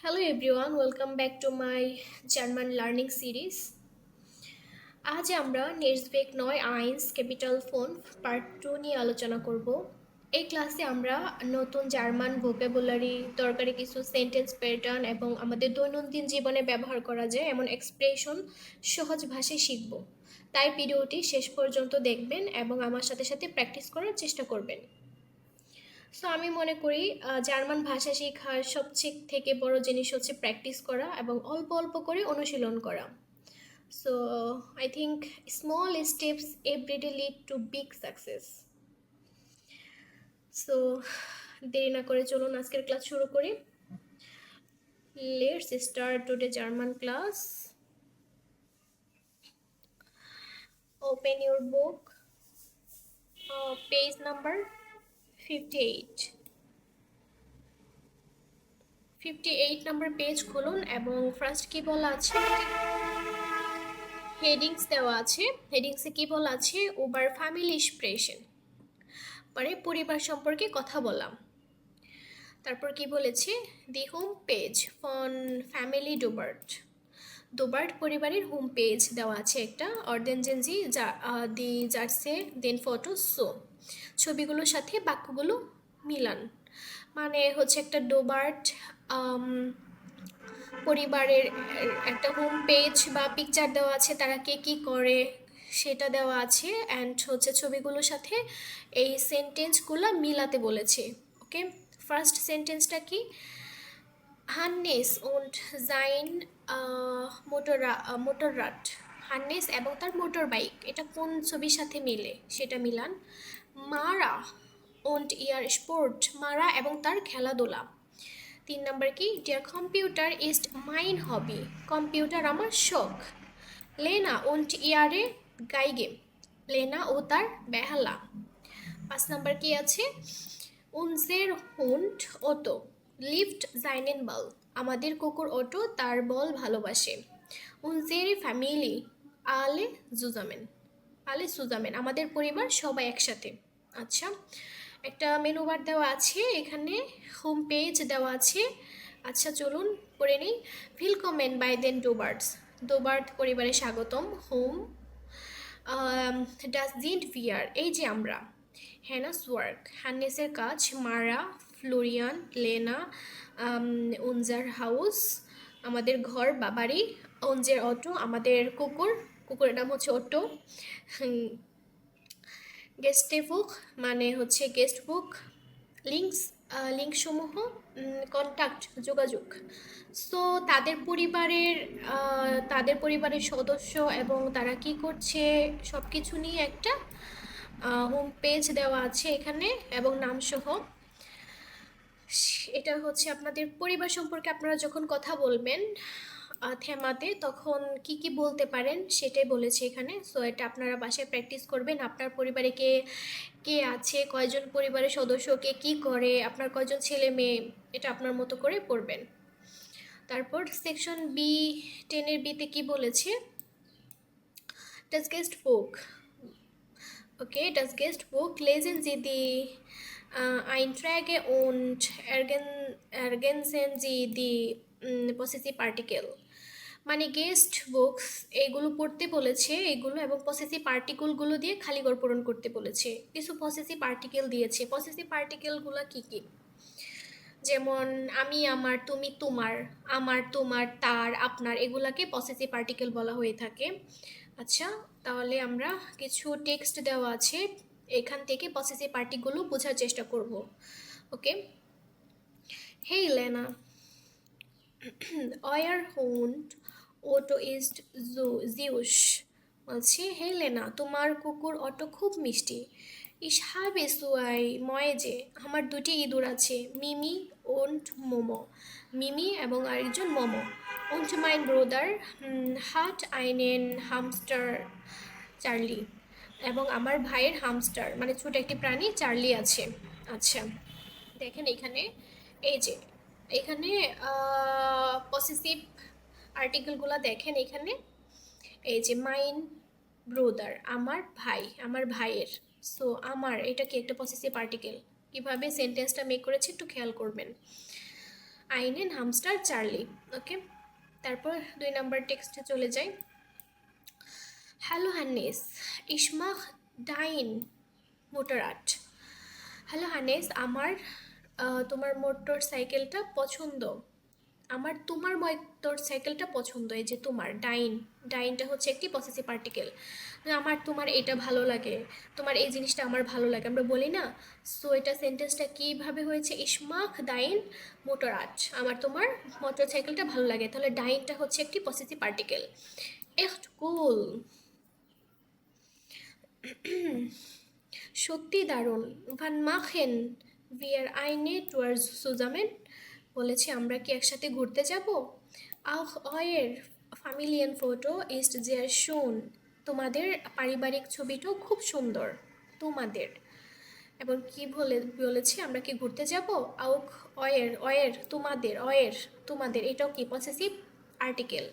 Hello everyone, welcome back to my German learning series. আজ আমরা নির্ভেক নয় আইনস ক্যাপিটাল ফোন পার্ট 2 নিয়ে আলোচনা করব। এই ক্লাসে আমরা নতুন জার্মান ভোকাবুলারি, দরকারি কিছু সেন্টেন্স প্যাটার্ন এবং আমাদের দৈনন্দিন জীবনে ব্যবহার করা যায় এমন এক্সপ্রেশন সহজ ভাষায় শিখব। তাই ভিডিওটি শেষ পর্যন্ত দেখবেন এবং আমার সাথে সাথে প্র্যাকটিস করার চেষ্টা করবেন। সো আমি মনে করি জার্মান ভাষা শেখার সবচেয়ে থেকে বড় জিনিস হচ্ছে প্র্যাকটিস করা এবং অল্প অল্প করে অনুশীলন করা। So I think small steps everyday lead to big success. সো দেরি না করে চলুন আজকের ক্লাস শুরু করি। Let's start today German class. Open your book, page number 58 number page খুলুন এবং ফার্স্ট কি বলা আছে, হেডিংস দেওয়া আছে। হেডিংসে কি বলা আছে, ওভার ফ্যামিলি স্প্রেশন, মানে পরিবার সম্পর্কে কথা বলা। তারপর কি বলেছে, দি হোম পেজ ফন ফ্যামিলি ডোবার্ট, ডোবার্ট পরিবারের হোম পেজ দেওয়া আছে একটা। অর্ডেনজেন জি দি জার্সে দেন ফটো সো, ছবিগুলোর সাথে বাক্যগুলো মিলান। মানে হচ্ছে একটা ডোবার্ট পরিবারের একটা হোম পেজ বা পিকচার দেওয়া আছে, তারা কে কী করে সেটা দেওয়া আছে, অ্যান্ড হচ্ছে ছবিগুলোর সাথে এই সেন্টেন্সগুলো মিলাতে বলেছে। ওকে, ফার্স্ট সেন্টেন্সটা কি, হান্নেস und sein মোটররাড, হান্নেস এবং তার মোটর বাইক, এটা কোন ছবির সাথে মিলে সেটা মিলান। মারা und ihr স্পোর্ট, মারা এবং তার খেলাধুলা। 3 নম্বর কি, dear computer is mine hobby, computer আমার শখ। লেনা und ihre গাইগে, লেনা ও তার বেহালা। 5 নম্বর কি আছে, unser Hund Otto liebt seinen Ball, আমাদের কুকুর অটো তার বল ভালোবাসে। unsere Familie alle zusammen, আমাদের পরিবার সবাই একসাথে। আচ্ছা, একটা মেনু বার দেওয়া আছে এখানে, হোম পেজ দেওয়া আছে। আচ্ছা চলুন পড়ে নিই। ভিলকমেন বাই দেন ডোবার্টস, ডোবার্ট পরিবারে স্বাগতম। হোম ডাস জিন্ট ভিয়ার, এই যে আমরা। হ্যানাস ওয়ার্ক, হ্যান্নেসের কাজ। মারা, ফ্লোরিয়ান, লেনা, উনজার হাউস, আমাদের ঘর বা বাড়ি। উনজের অটো, আমাদের কুকুর, কুকুরের নাম হচ্ছে অটো। গেস্টে বুক মানে হচ্ছে গেস্ট বুক। লিঙ্কস, লিঙ্কসমূহ, কন্ট্যাক্ট যোগাযোগ। সো তাদের পরিবারের সদস্য এবং তারা কি করছে সব কিছু নিয়ে একটা হোম পেজ দেওয়া আছে এখানে এবং নামসহ। এটা হচ্ছে আপনাদের পরিবার সম্পর্কে আপনারা যখন কথা বলবেন থেমাতে, তখন কি কি বলতে পারেন সেটাই বলেছে এখানে। সো এটা আপনারা বাসায় প্র্যাকটিস করবেন। আপনার পরিবারে কে কে আছে, কয়জন পরিবারের সদস্য, কে কী করে, আপনার কয়জন ছেলে মেয়ে, এটা আপনার মতো করে পড়বেন। তারপর সেকশন বি, 10-এর বিতে কি বলেছে, ডাস গেস্ট বুক, ওকে, ডাস গেস্ট বুক lesen Sie die Einträge und ergänzen Sie die possessive particle, মানে গেস্ট বুকস এগুলো পড়তে বলেছে, এগুলো এবং পসেসিভ পার্টিকেলগুলো দিয়ে খালি ঘর পূরণ করতে বলেছে। কিছু পসেসিভ পার্টিকেল দিয়েছে। পসেসিভ পার্টিকেলগুলো কী কী, যেমন আমি, আমার, তুমি, তোমার, আমার, তোমার, তার, আপনার, এগুলাকে পসেসিভ পার্টিকেল বলা হয়ে থাকে। আচ্ছা, তাহলে আমরা কিছু টেক্সট দেওয়া আছে, এখান থেকে পসেসিভ পার্টিকেলগুলো বোঝার চেষ্টা করব। ওকে, হেই লেনা, euer Hund Otto ist süß, বলছি হে লেনা, তোমার কুকুর অটো খুব মিষ্টি। Ich habe zwei Mäuse, আমার দুটি ইঁদুর আছে। মিমি und মোমো, মিমি এবং আরেকজন momo. Und mein Bruder hat einen Hamster Charlie, এবং আমার ভাইয়ের হামস্টার মানে ছোট একটি প্রাণী চার্লি আছে। আচ্ছা, দেখেন এখানে, এই যে এখানে পসেসিভ আর্টিকেলগুলো দেখেন এখানে, এই যে মাইন ব্রোদার, আমার ভাই, আমার ভাইয়ের। সো আমার, এটা কি একটা পসেসিভ আর্টিকেল, কিভাবে সেন্টেন্সটা মেক করেছে একটু খেয়াল করবেন। einen hamster Charlie. ওকে, তারপর 2 নাম্বার টেক্সটে চলে যাই। Hello Hannes, ich mach dein Motorrad। Hello Hannes, আমার তোমার মোটর সাইকেলটা পছন্দ। আমার তোমার মোটর সাইকেলটা পছন্দ। এই যে তোমার, ডাইন, ডাইনটা হচ্ছে একটি পসেসিভ পার্টিকেল। আমার তোমার এটা ভালো লাগে, তোমার এই জিনিসটা আমার ভালো লাগে, আমরা বলি না। সো এটা সেন্টেন্সটা কীভাবে হয়েছে, ইসমাক ডাইন মোটর আট, আমার তোমার মোটর সাইকেলটা ভালো লাগে। তাহলে ডাইনটা হচ্ছে একটি পসেসিভ পার্টিকেল। echt cool, সত্যি দারুণ। ভান মাখেন wir eine Tour zusammen, বলেছে আমরা কি একসাথে ঘুরতে যাব। auch euer Familienfoto ist sehr schön, তোমাদের পারিবারিক ছবিটাও খুব সুন্দর। তোমাদের, এবং কি বলেছি আমরা কি ঘুরতে যাব। auch euer, euer তোমাদের, euer তোমাদের, এটাও কি পসেসিভ আর্টিকেল।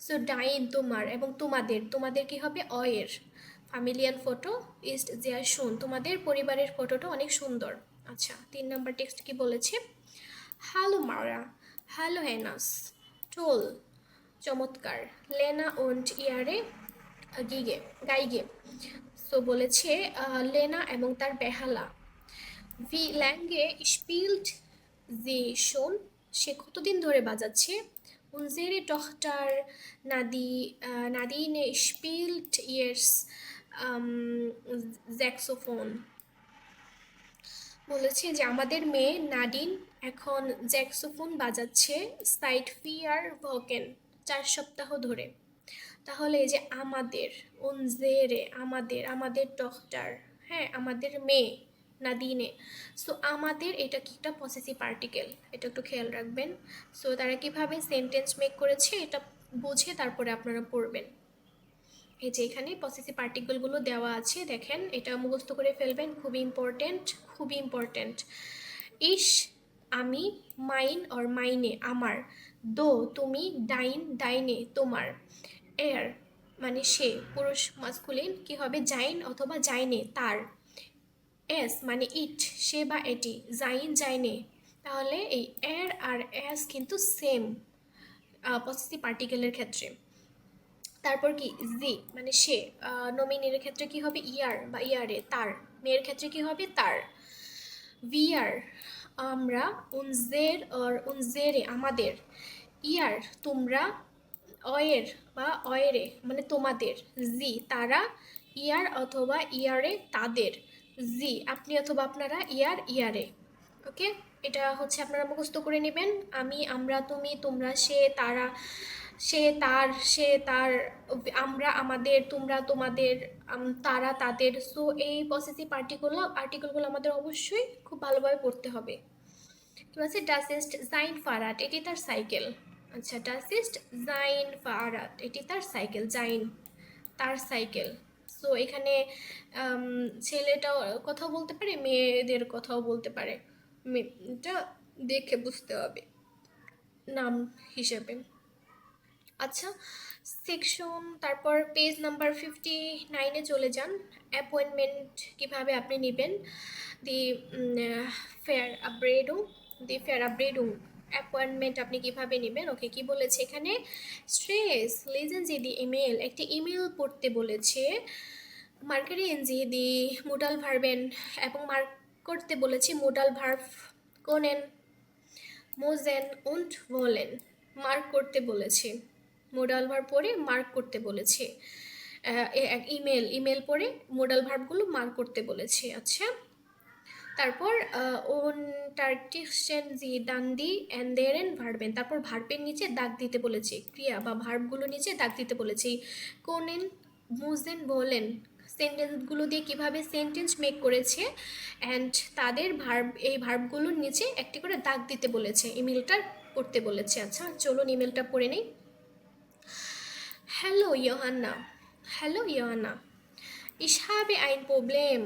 সো ডাইন তোমার, এবং তোমাদের, তোমাদের কি হবে euer। ফ্যামিলিয়ান ফটো ইস্ট জিয়া শুন, তোমাদের পরিবারের ফটোটা অনেক সুন্দর। আচ্ছা, 3 নাম্বার টেক্সট কি বলেছে। হ্যালো মারা, হ্যালো হেনাস, টোল চমৎকার, লেনা ওন্ট ইয়ারে গিগে গাইগে। সো বলেছে লেনা এবং তার বেহালা। ভি ল্যাঙ্গে স্পিল্ড জি শোন, সে কতদিন ধরে বাজাচ্ছে। উনজেরে টহটার নাদিনে স্পিল্ড ইয়ার্স জ্যাক্সোফোন, বলেছে যে আমাদের মেয়ে নাডিন এখন জ্যাক্সোফোন বাজাচ্ছে সাইট ফিয়ার ভকেন 4 সপ্তাহ ধরে। তাহলে এই যে আমাদের, উনজেরে আমাদের, আমাদের ডক্টর, হ্যাঁ আমাদের মেয়ে নাদিনে। সো আমাদের এটা কি একটা পসেসিভ আর্টিকেল, এটা একটু খেয়াল রাখবেন। সো তারা কিভাবে সেন্টেন্স মেক করেছে এটা বুঝে তারপরে আপনারা পড়বেন। এই যে এখানে পসেসিভ আর্টিকেলগুলো দেওয়া আছে, দেখেন এটা মুখস্থ করে ফেলবেন, খুবই ইম্পর্টেন্ট, খুবই ইম্পর্টেন্ট। ইস আমি, মাইন অর মাইনে আমার, দো তুমি, ডাইন ডাইনে তোমার, এর মানে সে পুরুষ মাস্কুলিন কি হবে জাইন অথবা জাইনে তার, এস মানে ইট সে বা এটি, জাইন জাইনে। তাহলে এই এর আর এস কিন্তু সেম পসেসিভ পার্টিকেলের ক্ষেত্রে। তারপর কি জি মানে সে, নমিনির ক্ষেত্রে কি হবে ইয়ার বা ইয়ারে তার, মেয়ের ক্ষেত্রে কি হবে তার। ভিয়ার আমরা, উনজের অর উনজেরে আমাদের, ইয়ার তোমরা, অয়ের বা অয়েরে মানে তোমাদের, জি তারা, ইয়ার অথবা ইয়ারে তাদের, জি আপনি অথবা আপনারা, ইয়ার ইয়ারে। ওকে, এটা হচ্ছে আপনারা মুখস্থ করে নেবেন। আমি, আমরা, তুমি, তোমরা, সে, তারা, সে তার, সে তার, আমরা আমাদের, তোমরা তোমাদের, তারা তাদের। সো এই পসেসিভ আর্টিকেলগুলো আমাদের অবশ্যই খুব ভালোভাবে পড়তে হবে। কি আছে, ডাস ইস্ট জাইন ফারাট, এটি তার সাইকেল। আচ্ছা, ডাস ইস্ট জাইন ফারাট, এটি তার সাইকেল, জাইন তার সাইকেল। সো এখানে ছেলেটাও কথাও বলতে পারে, মেয়েদের কথাও বলতে পারে, এটা দেখে বুঝতে হবে নাম হিসেবে। আচ্ছা, সেকশন, তারপর পেজ নাম্বার 59-এ চলে যান। অ্যাপয়েন্টমেন্ট কিভাবে আপনি নেবেন, দি ফেয়ার আব্রেডুং অ্যাপয়েন্টমেন্ট আপনি কিভাবে নেবেন। ওকে, কি বলেছে এখানে, স্ট্রেস লিজেন জি দি ইমেল, একটি ইমেল পড়তে বলেছে। মার্কারিয়েন জি দি মোডাল ভার্বেন, এবং মার্ক করতে বলেছে modal verb কোনেন মোজেন won't Bholen, mark করতে বলেছে। মোডাল ভার্ব পড়ে মার্ক করতে বলেছে। ইমেল পড়ে মোডাল ভার্বগুলো মার্ক করতে বলেছে। আচ্ছা, তারপর টার্টিকশন জি ডান্ডি অ্যান্ডেরেন ভার্বেন, তারপর ভার্বের নিচে দাগ দিতে বলেছে, ক্রিয়া বা ভার্বগুলো নিচে দাগ দিতে বলেছে। কোনেন মুজেন বলেন সেন্টেন্সগুলো দিয়ে কিভাবে সেন্টেন্স মেক করেছে, অ্যান্ড তাদের এই ভার্বগুলোর নিচে একটি করে দাগ দিতে বলেছে, ইমেলটা পড়তে বলেছে। আচ্ছা চলুন ইমেলটা পড়ে নেই। Hello Johanna, hello Johanna, ich habe ein Problem,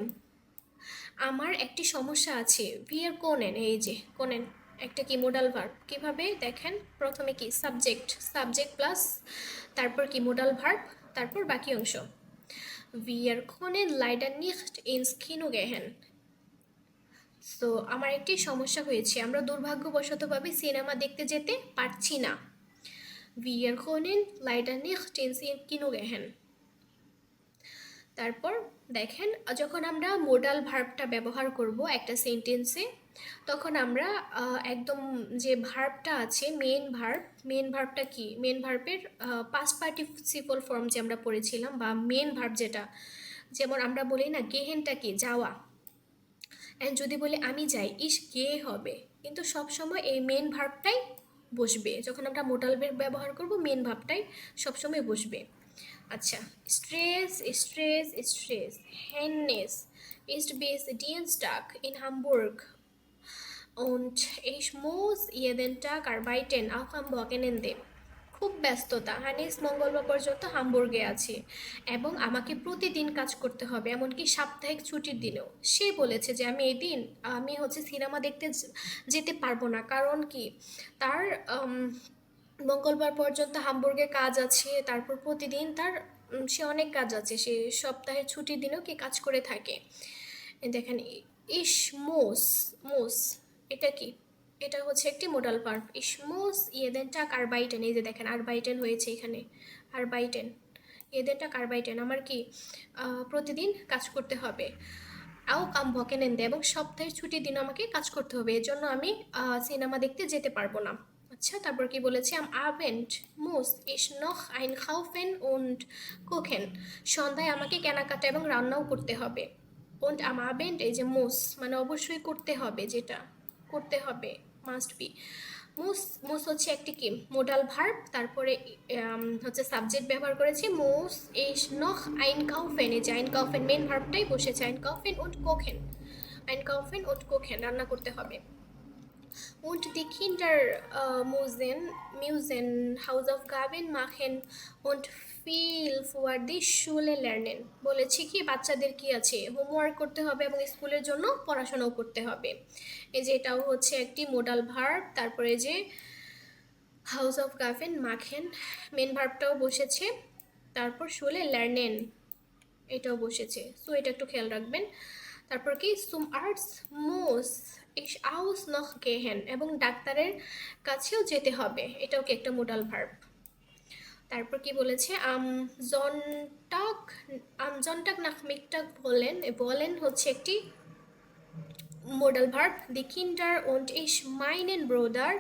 আমার একটি সমস্যা আছে। ভিয়ার কোনেন, এই যে কোনেন একটা কি মোডাল ভার্ব, কিভাবে দেখেন, প্রথমে কি সাবজেক্ট প্লাস তারপর কি মোডাল ভার্ব, তারপর বাকি অংশ। Wir können leider nicht ins Kino gehen. So আমার একটি সমস্যা হয়েছে, আমরা দুর্ভাগ্যবশতভাবে সিনেমা দেখতে যেতে পারছি না। Wir können leider nicht ins Kino gehen. তারপর দেখেন, যখন আমরা মোডাল ভার্বটা ব্যবহার করব একটা সেন্টেন্সে, তখন আমরা একদম যে ভার্বটা আছে মেন ভার্বটা কি, মেন ভার্বের পাস্ট পার্টিসিপল ফর্ম যে আমরা পড়েছিলাম, বা মেন ভার্ব যেটা, যেমন আমরা বলি না গেহেনটা কি যাওয়া, অ্যান্ড যদি বলি আমি যাই, ইস গে হবে, কিন্তু সব সময় এই মেন ভার্বটাই বসবে। যখন আমরা মোডাল ভার্ব ব্যবহার করব মেন ভার্বটাই সবসময় বসবে। আচ্ছা, stress stress stress, Hennes ist bis Dienstag in Hamburg und ich muss jeden Tag arbeiten, auch am Wochenende. খুব ব্যস্ততা, হানিস মঙ্গলবার পর্যন্ত হামবুর্গে আছে এবং আমাকে প্রতিদিন কাজ করতে হবে, এমনকি সাপ্তাহিক ছুটির দিনেও। সে বলেছে যে আমি সিনেমা দেখতে যেতে পারবো না, কারণ কি তার মঙ্গলবার পর্যন্ত হামবুর্গে কাজ আছে, তারপর প্রতিদিন তার সে অনেক কাজ আছে, সে সপ্তাহের ছুটির দিনেও কি কাজ করে থাকে। দেখেন, ইস মোস মোস, এটা কি, এটা হচ্ছে একটি মোডাল ভার্ব। ইস মোস ইয়েদেন টাক আরবাইটেন, এই যে দেখেন আরবাইটেন হয়েছে এখানে, আরবাইটেন ইয়েদেন টাক আরবাইটেন, আমার কি প্রতিদিন কাজ করতে হবে। আও কাম ভকেনেন্দে, এবং সপ্তাহের ছুটির দিন আমাকে কাজ করতে হবে, এর জন্য আমি সিনেমা দেখতে যেতে পারবো না। আচ্ছা, তারপর কি বলেছে, আম আবেন্ড মুস ইস নখ আইন খাউফেন উন্ড কোখেন, সন্ধ্যায় আমাকে কেনাকাটা এবং রান্নাও করতে হবে। উন্ড আম আবেন্ড, এই যে মুস মানে অবশ্যই করতে হবে, যেটা করতে হবে মাস্ট বি। মুস মুস হচ্ছে একটি কি মোডাল ভার্ব, তারপরে হচ্ছে সাবজেক্ট ব্যবহার করেছি মুস ইস নখ আইন কাউফেন, এই যে আইন কাউফেন মেন ভার্বটাই বসেছে, আইন কাউফেন উন্ড কোখেন, আইন কাউফেন উন্ড কোখেন, রান্না করতে হবে। Und die Kinder müssen Hausaufgaben machen und viel vor die Schule lernen. বলেছি কি বাচ্চাদের কি আছে, হোমওয়ার্ক করতে হবে এবং স্কুলের জন্য পড়াশোনাও করতে হবে। এই যে এটাও হচ্ছে একটি মোডাল ভার্ব, তারপরে যে হাউস অফ গাফেন মাখেন মেন ভার্বটাও বসেছে, তারপর শুলে লার্নেন এটাও বসেছে, সো এটা একটু খেয়াল রাখবেন। তারপর কি সুম আর্টস মোস ইস আউস নখ গেহেন, এবং ডাক্তারের কাছেও যেতে হবে, এটাও কি একটা মোডাল ভার্ব। তারপর কি বলেছে, জনটাক নাক মিকটাক বলেন, বলেন হচ্ছে একটি মোডাল ভার্ব। দি কিন্ডার und ich meinen Bruder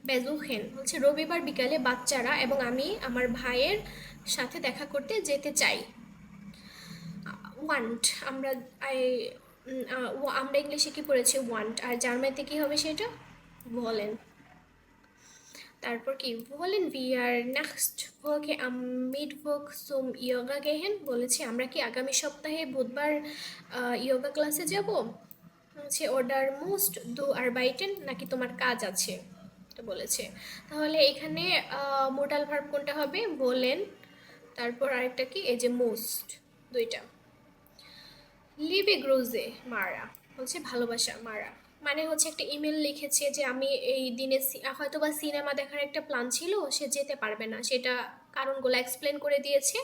besuchen, হচ্ছে রবিবার বিকালে বাচ্চারা এবং আমি আমার ভাইয়ের সাথে দেখা করতে যেতে চাই। ওয়ান্ট, আমরা ইংলিশে কি পড়েছি ওয়ান্ট, আর জার্মানিতে কি হবে সেটা বলেন। তারপর কি বলেন, উই আর নেক্সট ওকে আম মিটওয়ার্ক সুম ইয়োগা গেহেন, বলেছি আমরা কি আগামী সপ্তাহে বুধবার ইয়োগা ক্লাসে যাব। হচ্ছে অর্ডার মোস্ট দু আর বাইটেন, নাকি তোমার কাজ আছে, এটা বলেছে। তাহলে এখানে মোডাল ভার্ব কোনটা হবে, বলেন, তারপর আরেকটা কি এই যে মোস্ট, দুইটা। লিভে গ্রোজে মারা, হচ্ছে ভালোবাসা মারা, মানে হচ্ছে একটা ইমেল লিখেছে যে আমি এই দিনে হয়তো বা সিনেমা দেখার একটা প্ল্যান ছিল, সে যেতে পারবে না, সেটা কারণগুলো এক্সপ্লেন করে দিয়েছে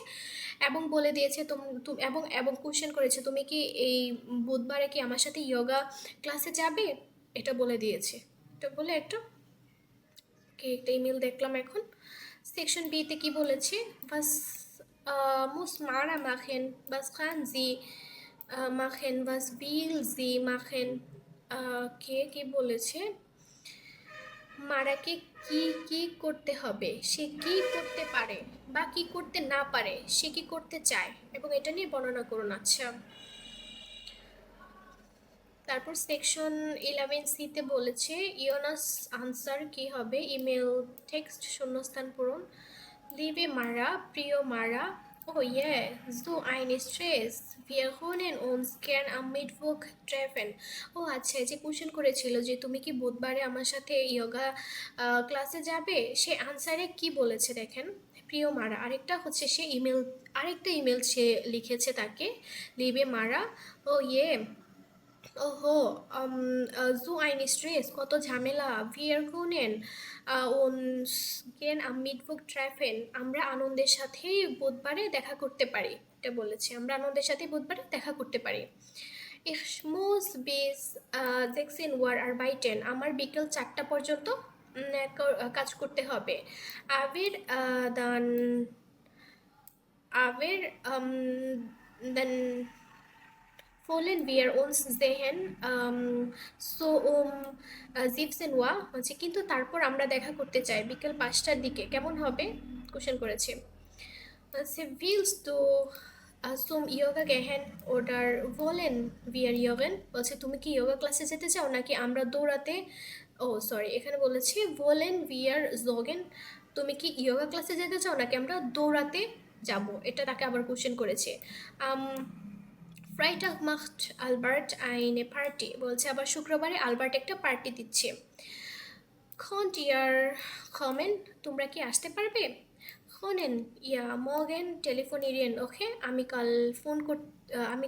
এবং বলে দিয়েছে এবং এবং কোশ্চেন করেছে তুমি কি এই বুধবারে কি আমার সাথে ইয়োগা ক্লাসে যাবে, এটা বলে দিয়েছে। এটা বলে একটা ইমেল দেখলাম এখন। সেকশন বিতে কি বলেছে, বাস মুস মারা মাখেন বাস খান জি মাখেন বাস বিল জি মাখেন, কে কি বলেছে, মারাকে কি কি করতে হবে, সে কি করতে পারে বা কি করতে না পারে, সে কি করতে চায়, এবং এটা নিয়ে বর্ণনা করুন। আচ্ছা, তারপর সেকশন 11 সিতে বলেছে ইওনাস আনসার কি হবে, ইমেল টেক্সট শূন্যস্থান পূরণ। লিবে মারা, প্রিয় মারা, ও ইয়ে জু আইন stress wir können uns gern am Mittwoch treffen. ও আচ্ছা, যে কোশ্চেন করেছিল যে তুমি কি বুধবারে আমার সাথে ইয়োগা ক্লাসে যাবে, সে আনসারে কি বলেছে দেখেন, প্রিয় মারা, আরেকটা ইমেল সে লিখেছে তাকে, লিবে মারা, ও ইয়ে ওহো, so ein Stress, কত ঝামেলা, wir können uns gern am Mittwoch treffen, আমরা আনন্দের সাথে বুধবারে দেখা করতে পারি, এটা বলেছে, আমরা আনন্দের সাথে বুধবারে দেখা করতে পারি। Ich muss bis 16 Uhr arbeiten. আমার বিকেল 4টা পর্যন্ত কাজ করতে হবে। Aber dann aber dann wollen wir uns sehen so 17 Uhr হচ্ছে, কিন্তু তারপর আমরা দেখা করতে চাই বিকেল 5টার দিকে, কেমন হবে? কোশ্চেন করেছে। willst du zum Yoga gehen oder wollen wir joggen? বলছে তুমি কি যোগা ক্লাসে যেতে চাও নাকি আমরা দৌড়াতে, ও সরি এখানে বলেছি wollen wir joggen, তুমি কি যোগা ক্লাসে যেতে চাও নাকি আমরা দৌড়াতে যাব, এটা তাকে আবার কোশ্চেন করেছে। Freitag macht Albert eine Party, বলছে আবার শুক্রবারে আলবার্ট একটা পার্টি দিচ্ছে। Könnt ihr kommen, তোমরা কি আসতে পারবে? Können ja morgen telefonieren, ওকে আমি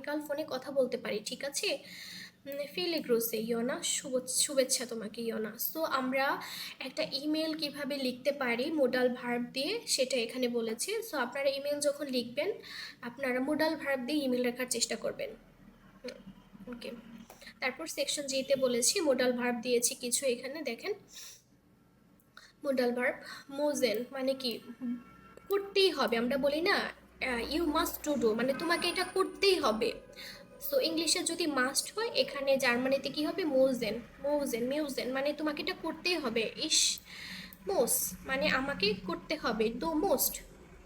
কাল ফোনে কথা বলতে পারি, ঠিক আছে? ফিলে গ্রোসে ইয়োনা, শুভেচ্ছা তোমাকে ইয়োনা। সো আমরা একটা ইমেল কিভাবে লিখতে পারি মোডাল ভার্ব দিয়ে, সেটা এখানে বলেছে। সো আপনারা ইমেল যখন লিখবেন আপনারা মোডাল ভার্ব দিয়ে ইমেল লেখার চেষ্টা করবেন। ওকে, তারপর সেকশন জিতে বলেছি মোডাল ভার্ব দিয়েছি কিছু, এখানে দেখেন মোডাল ভার্ব মোজেন মানে কি করতেই হবে, আমরা বলি না ইউ মাস্ট টু ডু, মানে তোমাকে এটা করতেই হবে। সো ইংলিশে যদি মাস্ট হয়, এখানে জার্মানিতে কি হবে? মোজেন, মিউজেন মানে তোমাকে এটা করতেই হবে। ইস মোস মানে আমাকে করতে হবে, দো মোস্ট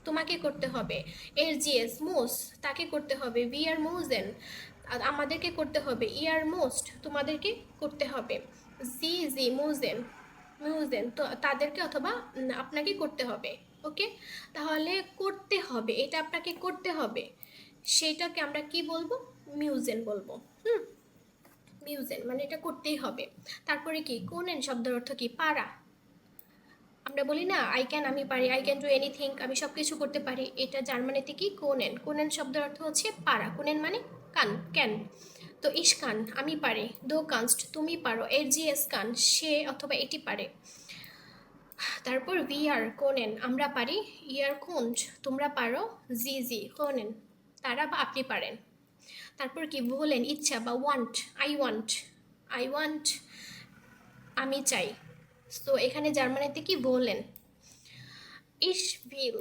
তোমাকে করতে হবে। এর জিএস মোস তাকে করতে হবে, উই আর মোজেন আমাদেরকে করতে হবে, ইয়ার মোস্ট তোমাদেরকে করতে হবে, জি মোজেন তো তাদেরকে অথবা আপনাকে করতে হবে। ওকে, তাহলে করতে হবে, এটা আপনাকে করতে হবে, সেটাকে আমরা কি বলবো? মিউজেন বলবো। মিউজেন মানে এটা করতেই হবে। তারপরে কি কোনেন শব্দের অর্থ কি? পারা। আমরা বলি না আই ক্যান, আমি পারি, আই ক্যান ডু এনিথিং, আমি সব কিছু করতে পারি, এটা জার্মানিতে কি কোনেন শব্দের অর্থ হচ্ছে পারা। কোনেন মানে ক্যান। তো ইস কান আমি পারি, দো কানস্ট তুমি পারো, এর জি এস কান সে অথবা এটি পারে। তারপর উই আর কোনেন আমরা পারি, ইয়ার কোন্ট তোমরা পারো, জি কোনেন তারা বা আপনি পারেন। তারপর কি বলেন ইচ্ছা বা ওয়ান্ট, আই ওয়ান্ট আমি চাই। তো এখানে জার্মানিতে কি বলেন? ইস ভিল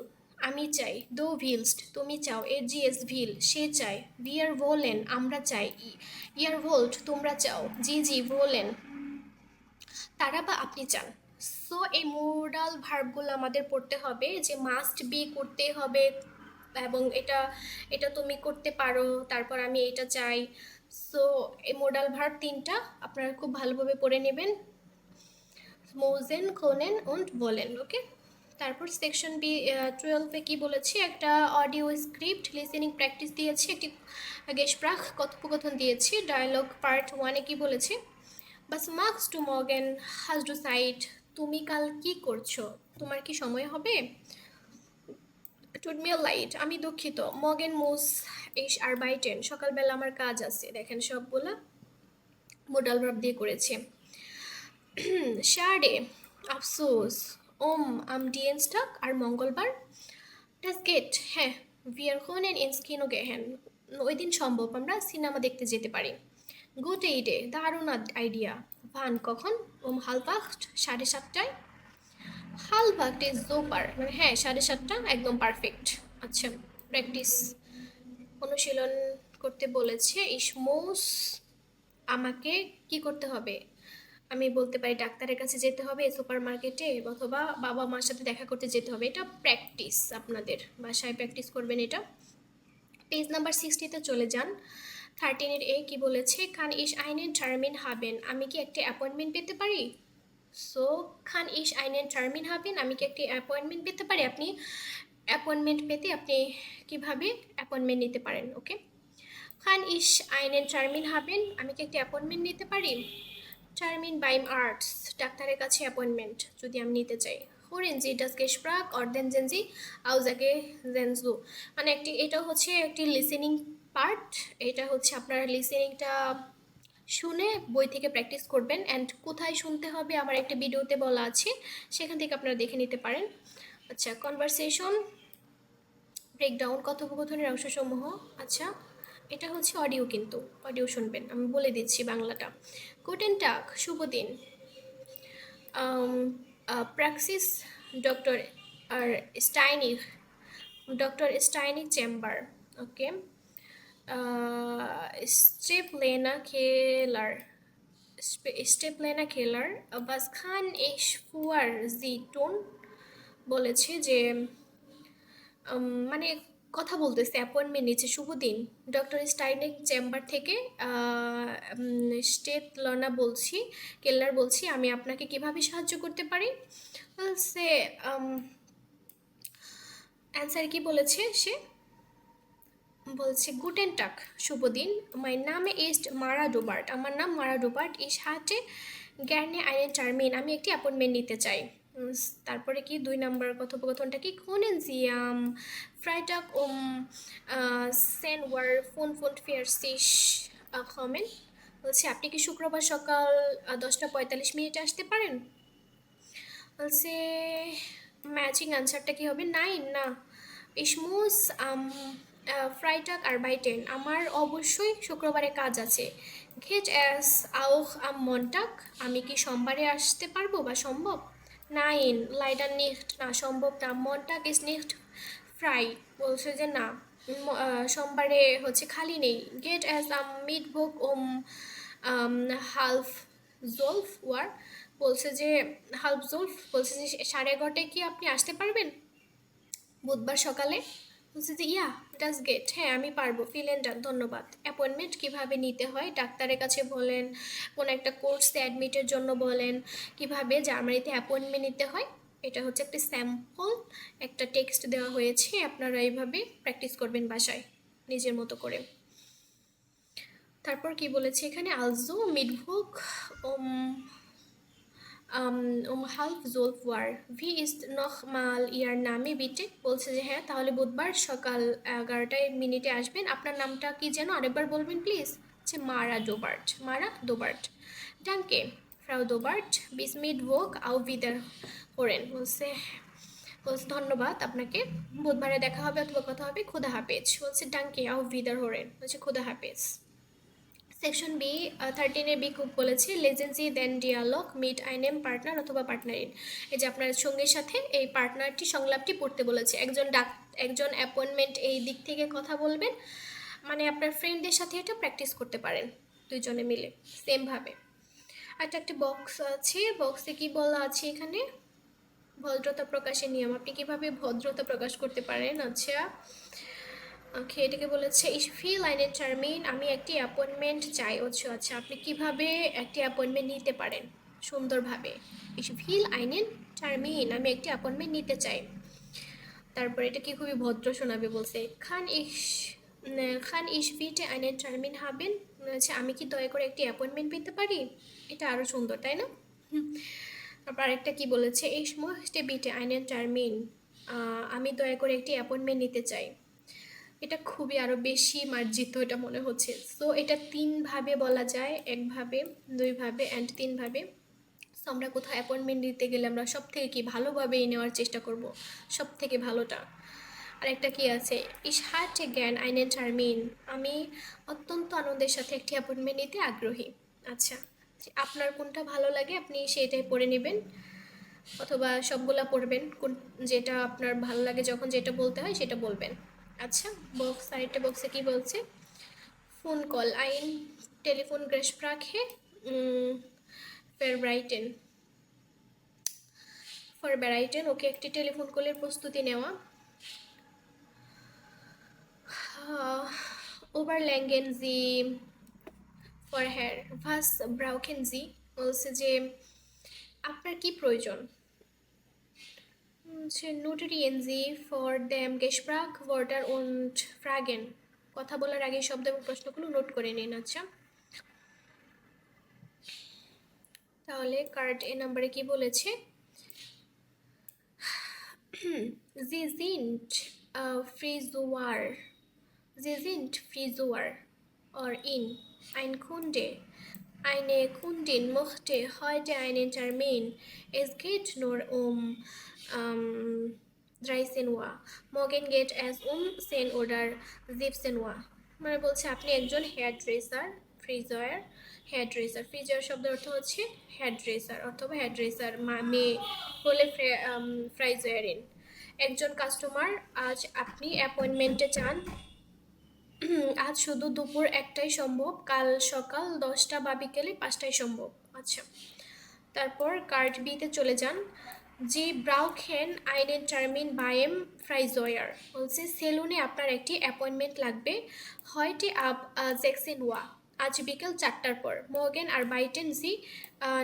আমি চাই, দো ভিলস্ট তুমি চাও, এর জি এস ভিল সে চায়, উই আর ভোলেন আমরা চাই, ইয়ার ভোল্ট তোমরা চাও, জি ভোলেন তারা বা আপনি চান। সো এই মোডাল ভার্বগুলো আমাদের পড়তে হবে, যে মাস্ট বি করতে হবে এবং এটা তুমি করতে পারো, তারপর আমি এটা চাই। সো এই মোডাল ভার্ব 3টা আপনারা খুব ভালোভাবে পড়ে নেবেন, মোজেন কোনেন und বলেন। ওকে, তারপর সেকশন বি 12-এ কি বলেছি, একটা অডিও স্ক্রিপ্ট লিসেনিং প্র্যাকটিস দিয়েছি, একটি গেস্প্রাখ কথোপকথন দিয়েছি। ডায়ালগ পার্ট 1-এ কি বলেছি, বাস মার্কস টু মর্গেন হাজ ডু সাইট, তুমি কাল কি করছো, তোমার কি সময় হবে? টুট মি লাইট আমি দুঃখিত, মর্গেন মুস ইস আরবাইটেন সকালবেলা আমার কাজ আছে। দেখেন সবগুলা মোডাল ভার্ব দিয়ে করেছে। শারডে আফসোস, আম ডিয়েনস্টাক আর মঙ্গলবার ডাস গেট হ্যাঁ ভিয়ার কোনেন ইন স্কিনো গেহেন ওই দিন সম্ভব আমরা সিনেমা দেখতে যেতে পারি। গুড এইডে দারুণ আইডিয়া। ভান কখন? হালবাক্ট 7:30টায়। হালবাক্ট ইজ জোপার মানে হ্যাঁ 7:30 একদম পারফেক্ট। আচ্ছা, প্র্যাকটিস অনুশীলন করতে বলেছে। ইসমোস আমাকে কি করতে হবে? আমি বলতে পারি ডাক্তারের কাছে যেতে হবে, সুপার মার্কেটে, অথবা বাবা মার সাথে দেখা করতে যেতে হবে। এটা প্র্যাকটিস, আপনাদের বাসায় প্র্যাকটিস করবেন এটা। পেজ নাম্বার 60-তে চলে যান। 13-এর এ কি বলেছে, খান ইশ আইনেন টার্মিন হাবেন আমি কি একটি অ্যাপয়েন্টমেন্ট পেতে পারি? সো খান ইশ আইনেন টার্মিন হাবেন আমি কি একটি অ্যাপয়েন্টমেন্ট পেতে পারি, আপনি অ্যাপয়েন্টমেন্ট পেতে আপনি কিভাবে অ্যাপয়েন্টমেন্ট নিতে পারেন। ওকে, খান ইশ আইনেন টার্মিন হাবেন আমি কি একটি অ্যাপয়েন্টমেন্ট নিতে পারি? টার্মিন বাইম আর্টস ডাক্তারের কাছে অ্যাপয়েন্টমেন্ট যদি আমি নিতে চাই। হোরেন জি ডাস গেসপ্রাক অর্দেন জি আউজাকে জেনজু মানে এটা হচ্ছে একটি লিসেনিং পার্ট, এটা হচ্ছে আপনার লিসেনিংটা শুনে বই থেকে প্র্যাকটিস করবেন। অ্যান্ড কোথায় শুনতে হবে আমার একটা ভিডিওতে বলা আছে, সেখান থেকে আপনারা দেখে নিতে পারেন। আচ্ছা, কনভারসেশন ব্রেকডাউন কথোপকথনের অংশসমূহ। আচ্ছা, এটা হচ্ছে অডিও, কিন্তু অডিও শুনবেন, আমি বলে দিচ্ছি বাংলাটা। গুটেন টাগ, শুভ দিন। প্র্যাক্সিস ডক্টর আর স্টাইনিক, ডক্টর স্টাইনিক চেম্বার, ওকে। স্টেপলেনা খেলার, স্টেপলেনা খেলার, was kann ich für Sie tun, বলেছে যে মানে কথা বলতেছে, অ্যাপয়েন্টমেন্ট নিচ্ছে, শুভ দিন। ডক্টর স্টাইনিক চেম্বার থেকে স্টেপলনা বলছি, কেল্লার বলছি, আমি আপনাকে কিভাবে সাহায্য করতে পারি। সে অ্যান্সার কি বলেছে সে, বলছে গুটেন টাক, শুভ দিন। মাই নাম ইজ মারা ডোবার্ট, আমার নাম মারা ডোবার্ট। ইস হাটে জ্ঞানে আইনের টার্মিন, আমি একটি অ্যাপয়েন্টমেন্ট নিতে চাই। তারপরে কি 2 নম্বর কথোপকথনটা কি, কোনেন জিয়াম ফ্রাইটাক সেন ওয়ার ফোন ফোন ফেয়ারসিস কমেন, বলছে আপনি কি শুক্রবার সকাল 10:45 আসতে পারেন। বলছে ম্যাচিং আনসারটা কি হবে, 9 না, ইসমুস ফ্রাইটাগ আর বাইটেন, আমার অবশ্যই শুক্রবারে কাজ আছে। ঘেট অ্যাস আউখ আম মন্টাক, আমি কি সোমবারে আসতে পারবো বা সম্ভব। 9 লাইডার নিহট, না সম্ভব না, মন্টাক ইজ নিহট ফ্রাই, বলছে যে না, সোমবারে হচ্ছে খালি নেই। গেট অ্যাজ আম মিড বুক হালফ জোলফ ওয়ার, বলছে যে হালফ জোলফ, বলছে যে 11:30 কি আপনি আসতে পারবেন বুধবার সকালে। বলছে যে ইয়া ডাস গেট, হ্যাঁ আমি পারবো, ফিলেন ডান, ধন্যবাদ। অ্যাপয়েন্টমেন্ট কিভাবে নিতে হয়, ডাক্তারের কাছে বলেন, কোনো একটা কোর্সে অ্যাডমিটের জন্য বলেন, কিভাবে জার্মানিতে অ্যাপয়েন্টমেন্ট নিতে হয়, এটা হচ্ছে একটা স্যাম্পল, একটা টেক্সট দেওয়া হয়েছে, আপনারা এইভাবে প্র্যাকটিস করবেন বাসায় নিজের মতো করে। তারপর কি বলেছে এখানে, আলজো মিডভুক halb 12 war wie ist noch mal ইয়ার নামে বিটে, বলছে যে হ্যাঁ তাহলে বুধবার সকাল 11:00 আসবেন, আপনার নামটা কি যেন আরেকবার বলবেন প্লিজ। হচ্ছে মারা ডোবার্ট, মারা ডোবার্ট। ডাঙ্কে ফ্রাউ ডোবার্ট বিস মিড ভোক আউ ভিদার হোরেন, বলছে বলছে ধন্যবাদ আপনাকে, বুধবারে দেখা হবে অথবা কথা হবে, খুদা হাফেজ, বলছে ডাঙ্কে আউ ভিদার হোরেন, বলছে খুদা হাফেজ। সেকশন বি 13 বি খুব বলেছে লেজেন্সি দেন ডিয়ালগ মিট আইনেম পার্টনার অথবা পার্টনারিন, এই যে আপনার সঙ্গীর সাথে এই পার্টনারটি সংলাপটি পড়তে বলেছে। একজন অ্যাপয়েন্টমেন্ট এই দিক থেকে কথা বলবেন, মানে আপনার ফ্রেন্ডদের সাথে এটা প্র্যাকটিস করতে পারেন দুইজনে মিলে সেমভাবে। একটা একটা বক্স আছে, বক্সে কি বলা আছে এখানে, ভদ্রতা প্রকাশের নিয়ম, আপনি কিভাবে ভদ্রতা প্রকাশ করতে পারেন। আচ্ছা ওকে, এটাকে বলেছে ইস ফিল আইনের টার্মিন, আমি একটি অ্যাপয়েন্টমেন্ট চাই। আচ্ছা আপনি কিভাবে একটি অ্যাপয়েন্টমেন্ট নিতে পারেন সুন্দরভাবে, ইস ফিল আইনের টার্মিন, আমি একটি অ্যাপয়েন্টমেন্ট নিতে চাই। তারপর এটা কি খুবই ভদ্র শোনাবে, বলছে খান ইস ভিটে আইনের টার্মিন হাবেন, আচ্ছা আমি কি দয়া করে একটি অ্যাপয়েন্টমেন্ট পেতে পারি, এটা আরও সুন্দর তাই না। তারপর আরেকটা কি বলেছে, এই সমস্তে বিটে আইনের টার্মিন, আমি দয়া করে একটি অ্যাপয়েন্টমেন্ট নিতে চাই, এটা খুবই আরও বেশি মার্জিত এটা মনে হচ্ছে। সো এটা 3 ভাবে বলা যায়, একভাবে, 2 ভাবে অ্যান্ড 3 ভাবে। সো আমরা কোথাও অ্যাপয়েন্টমেন্ট নিতে গেলে আমরা সব থেকে কি ভালোভাবেই নেওয়ার চেষ্টা করব, সব থেকে ভালোটা। আরেকটা কি আছে, ইস হার্ট জ্ঞান আইনের টার্মিন, আমি অত্যন্ত আনন্দের সাথে একটি অ্যাপয়েন্টমেন্ট নিতে আগ্রহী। আচ্ছা আপনার কোনটা ভালো লাগে আপনি সেটাই পড়ে নেবেন, অথবা সবগুলা পড়বেন, কোন যেটা আপনার ভালো লাগে, যখন যেটা বলতে হয় সেটা বলবেন। আচ্ছা বক্স, আরেকটা বক্সে কি বলছে, ফোন কল আইন টেলিফোন গ্রেসপ্রাখে ফেরব্রাইটেন ফর ব্যারাইটেন, ওকে একটি টেলিফোন কলের প্রস্তুতি নেওয়া। ওভারল্যাঙ্গেন জি ফর হেয়ার ভাস ব্রাউকেন জি, বলছে যে আপনার কি প্রয়োজন। নোটেরিয়েন জি ফর দ্যাম গেসপ্রাক ওয়ার্ডার und ফ্রাগেন, কথা বলার আগে শব্দ এবং প্রশ্নগুলো নোট করে নিন। আচ্ছা তাহলে কার্ড এ নাম্বারে কি বলেছে, Sie sind Friseur. Sie sind Friseur or in. Ein Kunde. Eine Kundin möchte heute einen Termin. Es geht nur um 13 Uhr. Morgen geht es um 10 oder 17 Uhr. মানে বলছে আপনি একজন হেয়ার ড্রেসার, ফ্রিজয়ার, হেয়ার ড্রেসার। ফ্রিজয়ার শব্দের অর্থ হচ্ছে hair dresser অথবা hair dresser, মেয়ে হলে ফ্রাইজয়ারিন। একজন কাস্টমার, আজ আপনি অ্যাপয়েন্টমেন্টে চান। আজ শুধু দুপুর 1টায় সম্ভব, কাল সকাল 10টা বা বিকেলে 5টায় সম্ভব। আচ্ছা, তারপর কার্ড বিতে চলে যান। জি ব্রাউকেন আইনের টার্মিন বায়েম ফ্রাইজয়ার বলছে সেলুনে আপনার একটি অ্যাপয়েন্টমেন্ট লাগবে, হয়টি আপ জেক্সেন ওয়া, আজ বিকেল 4টার পর। মর্গেন আর বাইটেন জি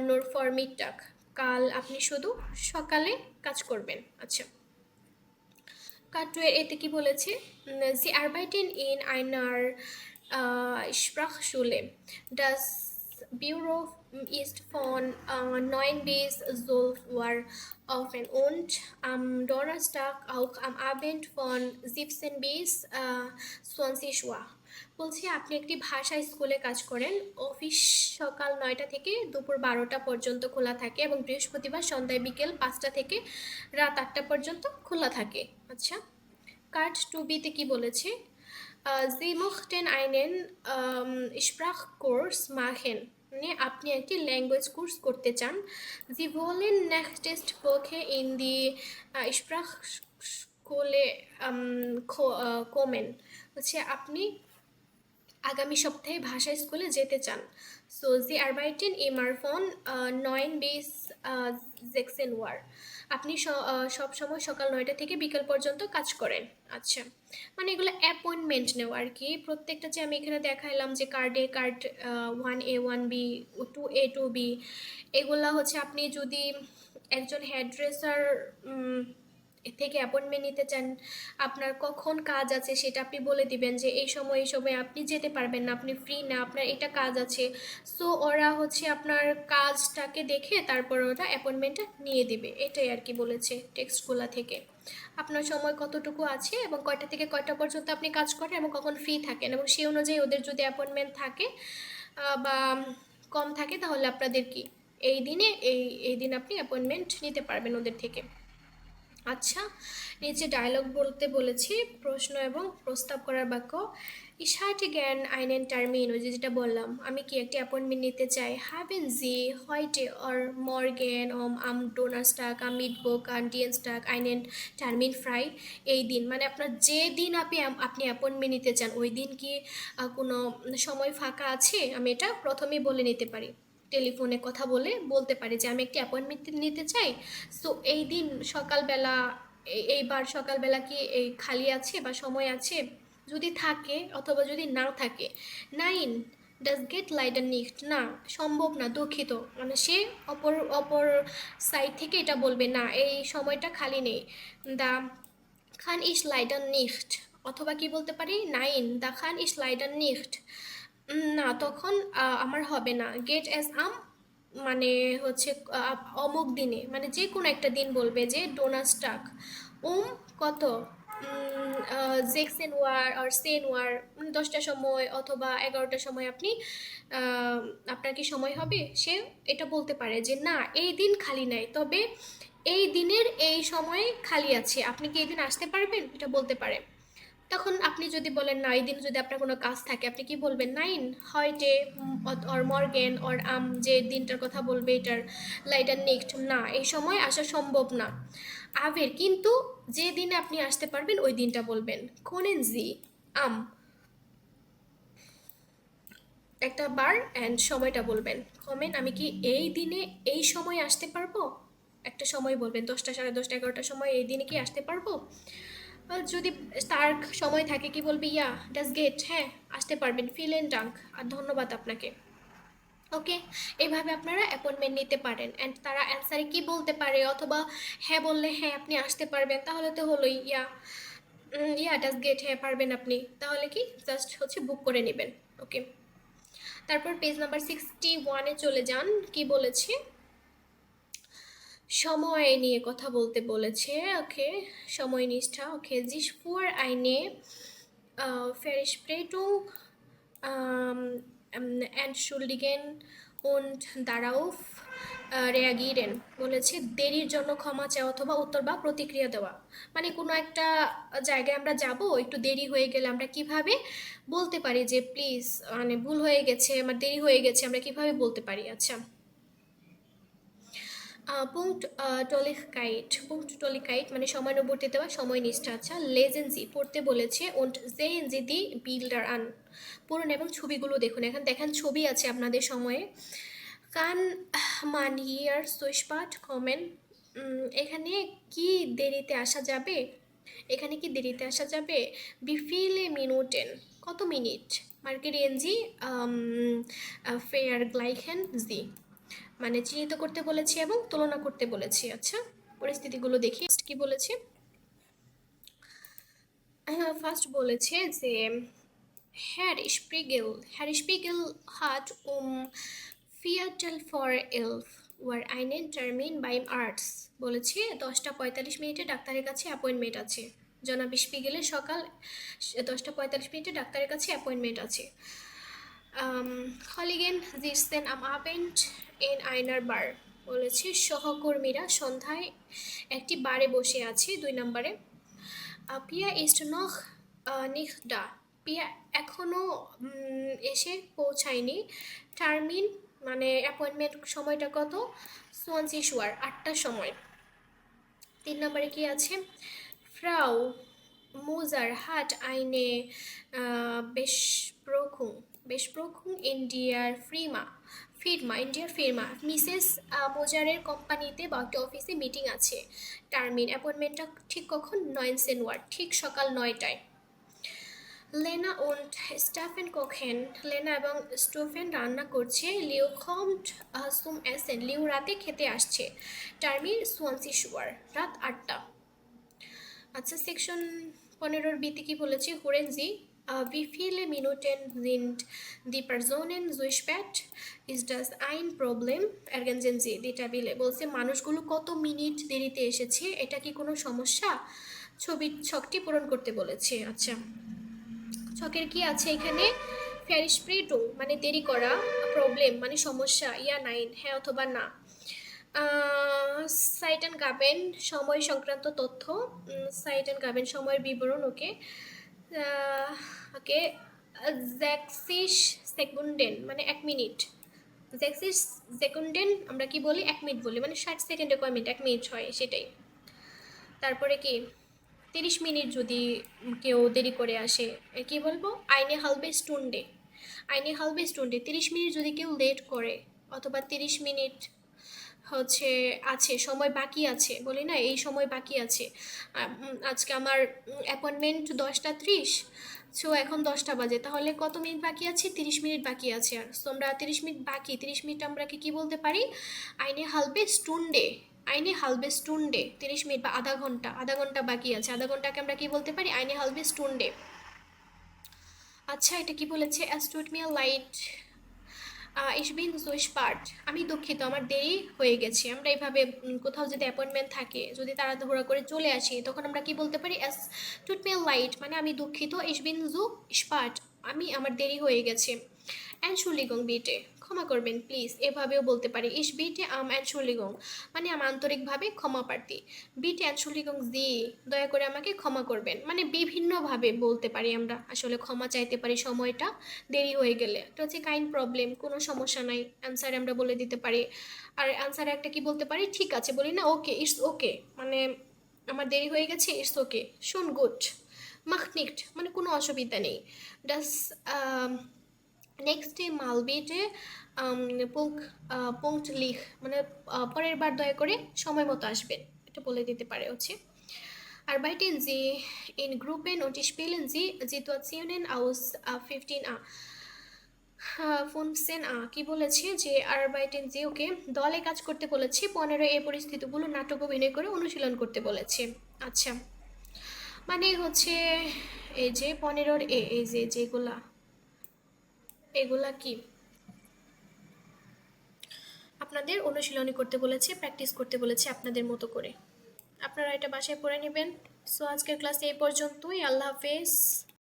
নোর ফরমিটাক, কাল আপনি শুধু সকালে কাজ করবেন। আচ্ছা, কার্ড টু এতে কি বলেছে? জি আরবাইটেন ইন আইনার স্প্রাখশুলে, ডাস Büro ist von 9 bis 12 Uhr offen und am Donnerstag auch am Abend von 17 bis 20 Uhr. বলছি আপনি একটি ভাষা স্কুলে কাজ করেন, অফিস সকাল 9টা থেকে দুপুর 12টা পর্যন্ত খোলা থাকে এবং বৃহস্পতিবার সন্ধ্যায় বিকেল 5টা থেকে রাত 8টা পর্যন্ত খোলা থাকে। আচ্ছা, কার্ড টু বিতে কি বলেছে? Sie möchten einen Sprachkurs machen, মানে আপনি একটি ল্যাঙ্গুয়েজ কোর্স করতে চান। Sie wollen nächste Woche in die Sprachschule kommen, হচ্ছে আপনি আগামী সপ্তাহে ভাষা স্কুলে যেতে চান। সো জি আরবাইটেন ইমার ফোন 9 bis 16 Uhr, আপনি সব সময় সকাল 9টা থেকে বিকেল পর্যন্ত কাজ করেন। আচ্ছা, মানে এগুলো অ্যাপয়েন্টমেন্ট নেওয়া আর কি। প্রত্যেকটা যে আমি এখানে দেখাইলাম যে card 1A 1B 2A 2B, এগুলা হচ্ছে আপনি যদি একজন হেয়ার ড্রেসার থেকে অ্যাপয়েন্টমেন্ট নিতে চান, আপনার কখন কাজ আছে সেটা আপনি বলে দিবেন যে এই সময় আপনি যেতে পারবেন না, আপনি ফ্রি না, আপনার এটা কাজ আছে। সো ওরা হচ্ছে আপনার কাজটাকে দেখে তারপর ওরা অ্যাপয়েন্টমেন্টটা নিয়ে দিবে, এটাই আর কি বলেছে টেক্সটগুলো থেকে। আপনার সময় কতটুকু আছে এবং কয়টা থেকে কয়টা পর্যন্ত আপনি কাজ করেন এবং কখন ফ্রি থাকেন, এবং সেই অনুযায়ী ওদের যদি অ্যাপয়েন্টমেন্ট থাকে বা কম থাকে তাহলে আপনাদের কি এই দিনে এই দিন আপনি অ্যাপয়েন্টমেন্ট নিতে পারবেন ওদের থেকে। আচ্ছা, নিচে ডায়লগ বলতে বলেছি, প্রশ্ন এবং প্রস্তাব করার বাক্য। Ich hätte gern einen Termin, ওই যেটা বললাম, আমি কি একটি অ্যাপয়েন্টমেন্ট নিতে চাই। Haben Sie heute or morgen am Donnerstag, am Mittwoch, am Dienstag einen Termin frei? এই দিন মানে আপনার যে দিন আপনি অ্যাপয়েন্টমেন্ট নিতে চান ওই দিন কি কোনো সময় ফাঁকা আছে, আমি এটা প্রথমেই বলে নিতে পারি, টেলিফোনে কথা বলে বলতে পারি যে আমি একটি অ্যাপয়েন্টমেন্ট নিতে চাই। সো এই দিন সকালবেলা, এইবার সকালবেলা কি এই খালি আছে বা সময় আছে, যদি থাকে অথবা যদি না থাকে। নাইন ডাজ গেট লাইডার নিক্ট, না সম্ভব না, দুঃখিত, মানে সে অপর সাইড থেকে এটা বলবে না এই সময়টা খালি নেই। দা খান ইস লাইডার নিক্ট, অথবা কি বলতে পারি, নাইন দা খান ইস লাইডার নিক্ট, না তখন আমার হবে না। গেট অ্যাজ আম মানে হচ্ছে অমুক দিনে, মানে যে কোনো একটা দিন বলবে যে ডোনাস্টাক কত জেক্সেন ওয়ার আর সেন ওয়ার, মানে 10টার সময় অথবা 11টার সময় আপনি আপনার কি সময় হবে, সে এটা বলতে পারে যে না এই দিন খালি নাই, তবে এই দিনের এই সময় খালি আছে, আপনি কি এই দিন আসতে পারবেন, এটা বলতে পারে। তখন আপনি যদি বলেন না এই দিন যদি আপনার কোনো কাজ থাকে, আপনি কি বলবেন, নাইন হয়টে অর মর্গেন অর যে দিনটার কথা বলবে এটার লাইডার নেক্সট, না এই সময় আসা সম্ভব না। আভের কিন্তু যে দিনে আপনি আসতে পারবেন ওই দিনটা বলবেন। কোনেন জি আম একটা বার অ্যান্ড সময়টা বলবেন। কমেন আমি কি এই দিনে এই সময় আসতে পারবো, একটা সময় বলবেন 10টা, 10:30, 11টার সময় এই দিনে কি আসতে পারবো। যদি তার সময় থাকে কি বলবি, ইয়া ডাস গেট, হ্যাঁ আসতে পারবেন, ফিল এন্ড ডাঙ্ক, আর ধন্যবাদ আপনাকে। ওকে, এইভাবে আপনারা অ্যাপয়েন্টমেন্ট নিতে পারেন। অ্যান্ড তারা অ্যান্সারে কি বলতে পারে, অথবা হ্যাঁ বললে হ্যাঁ আপনি আসতে পারবেন, তাহলে তো হলোই ইয়া ইয়া ডাস গেট, হ্যাঁ পারবেন আপনি, তাহলে কি জাস্ট হচ্ছে বুক করে নেবেন। ওকে, তারপর পেজ নাম্বার 61-এ চলে যান। কি বলেছে, সময় নিয়ে কথা বলতে বলেছে। ওকে, সময় নিষ্ঠা। ওকে, sich für eine Verspätung entschuldigen und darauf reagieren বলেছে দেরির জন্য ক্ষমা চাওয়া অথবা উত্তর বা প্রতিক্রিয়া দেওয়া। মানে কোনো একটা জায়গায় আমরা যাব, একটু দেরি হয়ে গেলে আমরা কিভাবে বলতে পারি যে প্লিজ মানে ভুল হয়ে গেছে, আমার দেরি হয়ে গেছে, আমরা কিভাবে বলতে পারি? আচ্ছা, পুংক্টুয়ালিকাইট মানে সময়ানুবর্তী দেওয়া, সময়নিষ্ঠা। আচ্ছা, লেজেন্সি পড়তে বলেছে und sehen Sie die Bilder an, পড়ুন এবং ছবিগুলো দেখুন। এখন দেখেন ছবি আছে আপনাদের সময়ে। কান মান হিয়ার সুইসপাট কমেন, এখানে কি দেরিতে আসা যাবে? এখানে কি দেরিতে আসা যাবে? বিফিলে মিনুটেন, কত মিনিট? মার্কেরিয়েন জি ফেয়ার গ্লাইকেন জি, মানে চিহ্নিত করতে বলেছি এবং তুলনা করতে বলেছি। আচ্ছা, পরিস্থিতিগুলো দেখি কি বলেছে। ফার্স্ট বলেছে যে Herr Spiegel hat um Viertel vor 11 Uhr einen Termin beim Arzt, বলেছে 10:45 ডাক্তারের কাছে অ্যাপয়েন্টমেন্ট আছে। জনাব স্পিগেলের সকাল 10:45 ডাক্তারের কাছে অ্যাপয়েন্টমেন্ট আছে। Kollegen sitzen am Abend in einer Bar, বলেছে সহকর্মীরা সন্ধ্যায় একটি বারে বসে আছে। 2 নম্বরে পিয়া ist noch nicht da, পিয়া এখনো এসে পৌঁছায়নি। টার্মিন মানে অ্যাপয়েন্টমেন্ট সময়টা কত? 20 Uhr, 8টার সময়। 3 নম্বরে কি আছে? ফ্রাউ মুজার হাট আইনে বেশপ্রখুং ইন্ডিয়ার ফিরমা মিসেস মোজারের কোম্পানিতে বা একটা অফিসে মিটিং আছে। টার্মিন অ্যাপয়েন্টমেন্টটা ঠিক কখন? 9 Uhr, ঠিক সকাল 9টায়। লেনা und স্টাফেন কোখেন, লেনা এবং স্টোফেন রান্না করছে। লিও kommt zum Essen, লিও রাতে খেতে আসছে। টার্মিন 20 Uhr, রাত 8টা। আচ্ছা, সেকশন 15 বিতে কি বলেছে? হুরেন জি wie viele Minuten sind die Personen so spät? Ist das ein Problem? Ergänzen Sie die Tabelle, বলছে মানুষগুলো কত মিনিট দেরিতে এসেছে, এটা কি কোনো সমস্যা? ছবির ছকটি পূরণ করতে বলেছে। আচ্ছা, ছকের কি আছে এখানে? ফেরিসপ্রিটু মানে দেরি করা, প্রবলেম মানে সমস্যা, ইয়া নাইন হ্যাঁ অথবা না। সাইটেন গাবেন সময় সংক্রান্ত তথ্য, সাইটেন গাবেন সময়ের বিবরণ। ওকে ওকে জ্যাক্সিস সেকুন্ডেন মানে 1 মিনিট। জ্যাক্সিস সেকুন্ডেন আমরা কি বলি? 1 মিনিট বলি, মানে 60 সেকেন্ডে কয় মিনিট? 1 মিনিট হয়, সেটাই। তারপরে কি 30 মিনিট যদি কেউ দেরি করে আসে কি বলবো? আইনে হালবে স্টুন্ডে 30 মিনিট যদি কেউ লেট করে, অথবা 30 মিনিট হচ্ছে আছে সময় বাকি আছে, বলি না এই সময় বাকি আছে। আজকে আমার অ্যাপয়েন্টমেন্ট 10:30, সো এখন 10টা বাজে, তাহলে কত মিনিট বাকি আছে? 30 মিনিট বাকি আছে। আর তোমরা 30 মিনিট বাকি, 30 মিনিট আমরা কি বলতে পারি? আইনে হালবে স্টুন্ডে 30 মিনিট বা আধা ঘন্টা বাকি আছে, আধা ঘন্টাকে আমরা কি বলতে পারি? আইনে হালবে স্টুন্ডে। আচ্ছা, এটা কি বলেছে? অ্যাস্টুট মিয়া light ich bin so spät, আমি দুঃখিত আমার দেরি হয়ে গেছে। আমরা এইভাবে কোথাও যদি অ্যাপয়েন্টমেন্ট থাকে, যদি তাড়াহুড়া করে চলে আসি, তখন আমরা কি বলতে পারি? es tut mir leid মানে আমি দুঃখিত, ich bin so spät আমি আমার দেরি হয়ে গেছে। Entschuldigung bitte, ক্ষমা করবেন প্লিজ, এভাবেও বলতে পারি। ich bitte Entschuldigung মানে আমি আন্তরিকভাবে ক্ষমা প্রার্থী। bitte Entschuldigung Sie, দয়া করে আমাকে ক্ষমা করবেন, মানে বিভিন্নভাবে বলতে পারি আমরা আসলে ক্ষমা চাইতে পারি সময়টা দেরি হয়ে গেলে। এটা হচ্ছে কাইন্ড প্রবলেম, কোনো সমস্যা নাই, অ্যান্সারে আমরা বলে দিতে পারি। আর অ্যান্সারে একটা কি বলতে পারি? ঠিক আছে বলি না, ওকে, ইটস ওকে মানে আমার দেরি হয়ে গেছে, ইটস ওকে। শুন গুড macht nicht মানে কোনো অসুবিধা নেই। das নেক্সট মাল বিটে punktlich মানে পরের বার দয়া করে সময় মতো আসবেন, এটা বলে দিতে পারে হচ্ছে। Arbeiten Sie in Gruppen und spielen Sie Situationen aus 15a 15a কি বলেছে? যে আরবাইটেন জি ওকে দলে কাজ করতে বলেছে। 15 পরিস্থিতিগুলো নাটক অভিনয় করে অনুশীলন করতে বলেছে। আচ্ছা, মানে হচ্ছে এই যে 15 এই যে যেগুলা এগুলা কি আপনাদের অনুশীলনী করতে বলেছে, প্র্যাকটিস করতে বলেছে আপনাদের মতো করে। আপনারা এটা বাসায় পড়ে নেবেন। সো আজকের ক্লাস এই পর্যন্তই। আল্লাহ হাফেজ।